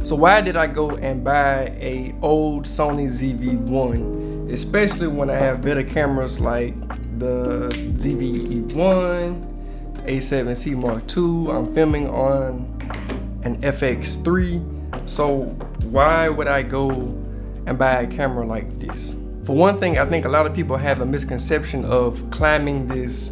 So why did I go and buy a old Sony ZV1, especially when I have better cameras like the ZV1, A7C Mark II. I'm filming on an FX3. So why would I go and buy a camera like this? For one thing, I think a lot of people have a misconception of climbing this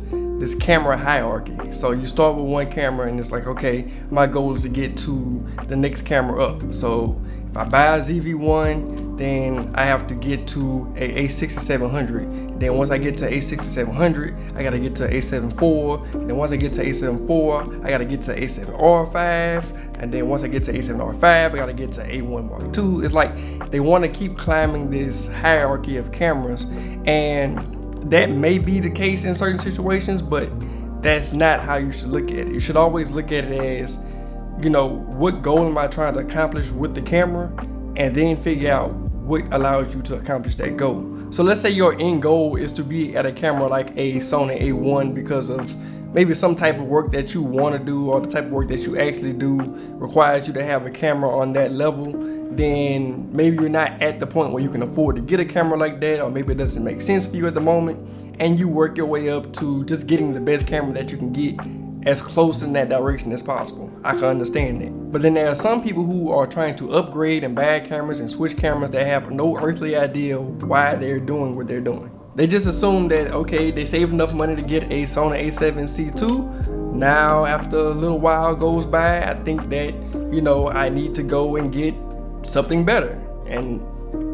camera hierarchy. So you start with one camera and it's like, okay, my goal is to get to the next camera up. So if I buy a ZV1, then I have to get to a A6700. Then once I get to A6700, I gotta get to A7 IV. And then once I get to A7 IV, I gotta get to A7R5. And then once I get to A7R5, I gotta get to A1 Mark II. It's like they wanna keep climbing this hierarchy of cameras. And that may be the case in certain situations, but that's not how you should look at it. You should always look at it as, you know, what goal am I trying to accomplish with the camera, and then figure out what allows you to accomplish that goal. So let's say your end goal is to be at a camera like a Sony A1 because of maybe some type of work that you want to do, or the type of work that you actually do requires you to have a camera on that level. Then maybe you're not at the point where you can afford to get a camera like that, or maybe it doesn't make sense for you at the moment, and you work your way up to just getting the best camera that you can get as close in that direction as possible. I can understand that. But then there are some people who are trying to upgrade and buy cameras and switch cameras that have no earthly idea why they're doing what they're doing. They just assume that, okay, they saved enough money to get a Sony A7C II. Now, after a little while goes by, I think that, you know, I need to go and get something better. And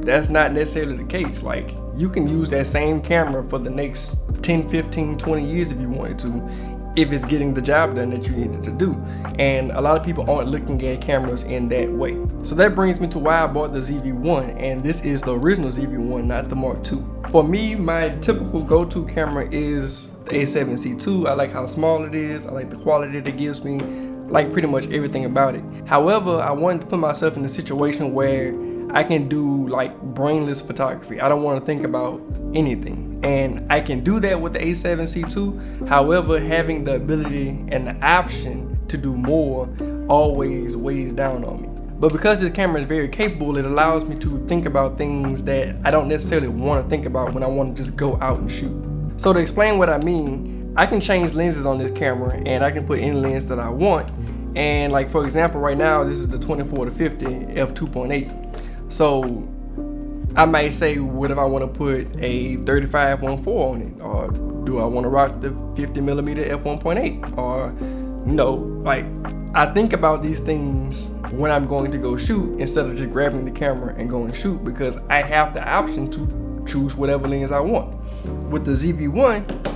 that's not necessarily the case. Like, you can use that same camera for the next 10, 15, 20 years if you wanted to, if it's getting the job done that you needed to do. And a lot of people aren't looking at cameras in that way. So that brings me to why I bought the ZV1, and this is the original ZV1, not the Mark II. For me, my typical go-to camera is the A7C II. I like how small it is, I like the quality that it gives me, like pretty much everything about it. However, I wanted to put myself in a situation where I can do like brainless photography. I don't want to think about anything, and I can do that with the A7C II. However, having the ability and the option to do more always weighs down on me. But because this camera is very capable, it allows me to think about things that I don't necessarily want to think about when I want to just go out and shoot. So to explain what I mean, I can change lenses on this camera, and I can put any lens that I want. And like, for example, right now this is the 24-50 f2.8. So I might say, what if I want to put a 35-1.4 on it, or do I want to rock the 50mm f1.8, or, you know, like, I think about these things when I'm going to go shoot instead of just grabbing the camera and going to shoot, because I have the option to choose whatever lens I want. With the ZV1,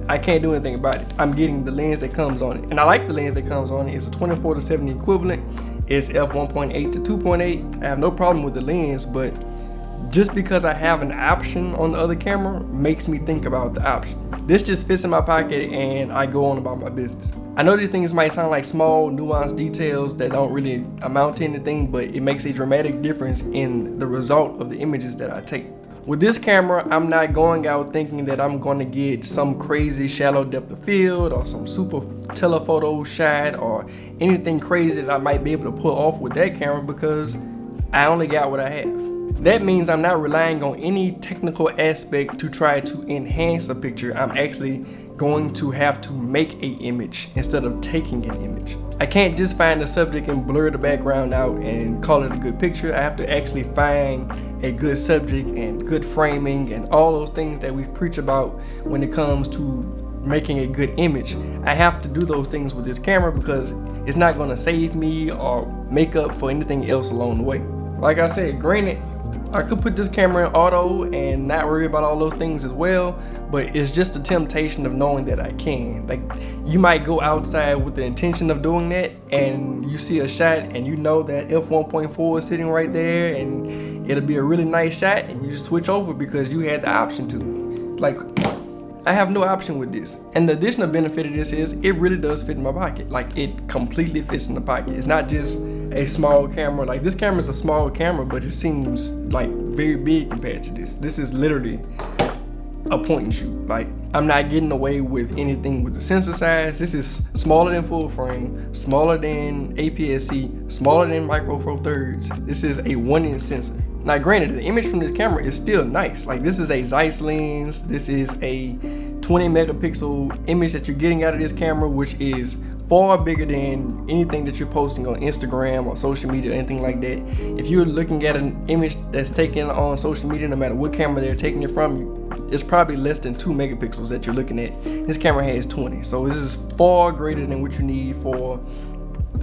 I can't do anything about it. I'm getting the lens that comes on it, and I like the lens that comes on it. It's a 24-70 equivalent. It's f1.8 to 2.8. I have no problem with the lens, but just because I have an option on the other camera makes me think about the option. This just fits in my pocket and I go on about my business. I know these things might sound like small, nuanced details that don't really amount to anything, but it makes a dramatic difference in the result of the images that I take. With this camera, I'm not going out thinking that I'm going to get some crazy shallow depth of field or some super telephoto shot or anything crazy that I might be able to pull off with that camera, because I only got what I have. That means I'm not relying on any technical aspect to try to enhance a picture. I'm actually going to have to make an image instead of taking an image. I can't just find the subject and blur the background out and call it a good picture. I have to actually find a good subject and good framing and all those things that we preach about when it comes to making a good image. I have to do those things with this camera because it's not going to save me or make up for anything else along the way. Like I said, granted, I could put this camera in auto and not worry about all those things as well, but it's just the temptation of knowing that I can. Like, you might go outside with the intention of doing that, and you see a shot and you know that f1.4 is sitting right there and it'll be a really nice shot, and you just switch over because you had the option to. Like, I have no option with this. And the additional benefit of this is it really does fit in my pocket. Like, it completely fits in the pocket. It's not just a small camera. Like, this camera is a small camera, but it seems like very big compared to this. This is literally a point and shoot. Like, I'm not getting away with anything with the sensor size. This is smaller than full frame, smaller than APS-C, smaller than Micro Four Thirds. This is a 1-inch sensor. Now granted, the image from this camera is still nice. Like, this is a Zeiss lens. This is a 20 megapixel image that you're getting out of this camera, which is far bigger than anything that you're posting on Instagram or social media or anything like that. If you're looking at an image that's taken on social media, no matter what camera they're taking it from, it's probably less than 2 megapixels that you're looking at. This camera has 20, so this is far greater than what you need for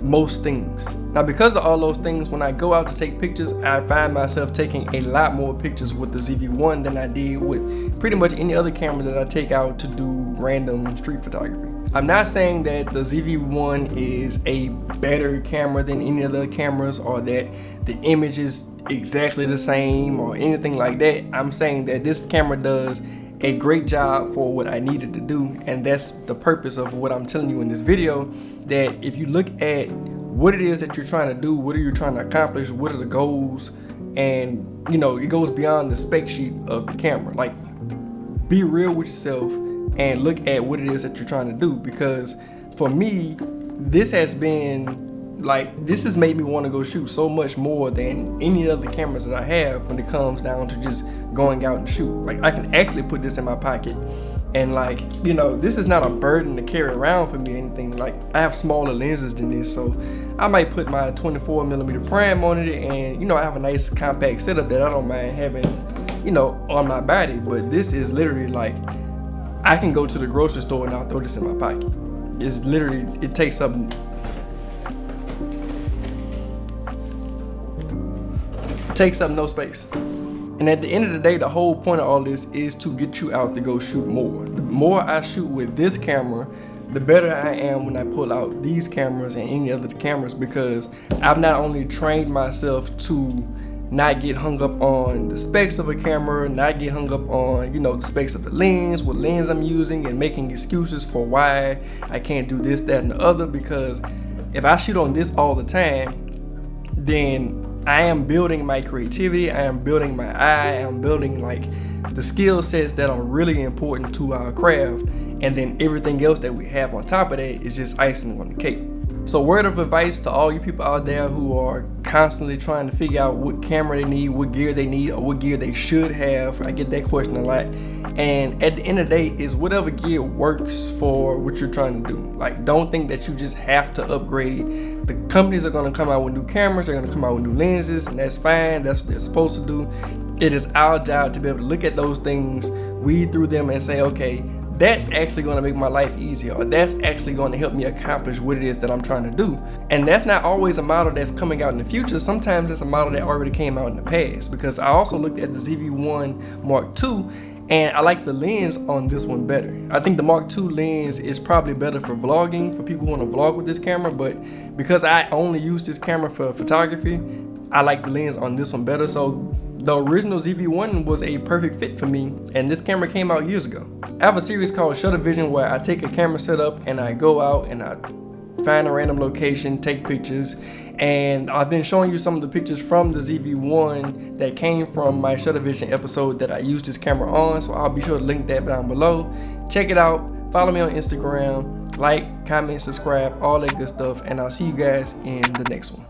most things. Now, because of all those things, when I go out to take pictures, I find myself taking a lot more pictures with the ZV1 than I did with pretty much any other camera that I take out to do random street photography. I'm not saying that the ZV1 is a better camera than any other cameras, or that the image is exactly the same or anything like that. I'm saying that this camera does a great job for what I needed to do, and that's the purpose of what I'm telling you in this video. That if you look at what it is that you're trying to do, what are you trying to accomplish, what are the goals, and you know, it goes beyond the spec sheet of the camera. Like, be real with yourself and look at what it is that you're trying to do, because for me, this has been like, this has made me want to go shoot so much more than any other cameras that I have when it comes down to just going out and shoot. Like, I can actually put this in my pocket, and like, you know, this is not a burden to carry around for me or anything. Like, I have smaller lenses than this, so I might put my 24mm prime on it, and you know, I have a nice compact setup that I don't mind having, you know, on my body. But this is literally like, I can go to the grocery store and I'll throw this in my pocket. It's literally, it takes up no space. And at the end of the day, the whole point of all this is to get you out to go shoot more. The more I shoot with this camera, the better I am when I pull out these cameras and any other cameras, because I've not only trained myself to not get hung up on the specs of a camera, not get hung up on, you know, the specs of the lens, what lens I'm using, and making excuses for why I can't do this, that, and the other. Because if I shoot on this all the time, then I am building my creativity, I am building my eye, I am building like the skill sets that are really important to our craft, and then everything else that we have on top of that is just icing on the cake. So word of advice to all you people out there who are constantly trying to figure out what camera they need, what gear they need, or what gear they should have. I get that question a lot. And at the end of the day, is whatever gear works for what you're trying to do. Like, don't think that you just have to upgrade. The companies are going to come out with new cameras, they're going to come out with new lenses, and that's fine. That's what they're supposed to do. It is our job to be able to look at those things, weed through them, and say, okay, that's actually going to make my life easier, or that's actually going to help me accomplish what it is that I'm trying to do. And that's not always a model that's coming out in the future. Sometimes it's a model that already came out in the past, because I also looked at the ZV1 Mark II, and I like the lens on this one better. I think the Mark II lens is probably better for vlogging, for people who want to vlog with this camera, but because I only use this camera for photography, I like the lens on this one better. So the original ZV1 was a perfect fit for me, and this camera came out years ago. I have a series called Shutter Vision where I take a camera setup and I go out and I find a random location, take pictures, and I've been showing you some of the pictures from the ZV1 that came from my Shutter Vision episode that I used this camera on, so I'll be sure to link that down below. Check it out, follow me on Instagram, like, comment, subscribe, all that good stuff, and I'll see you guys in the next one.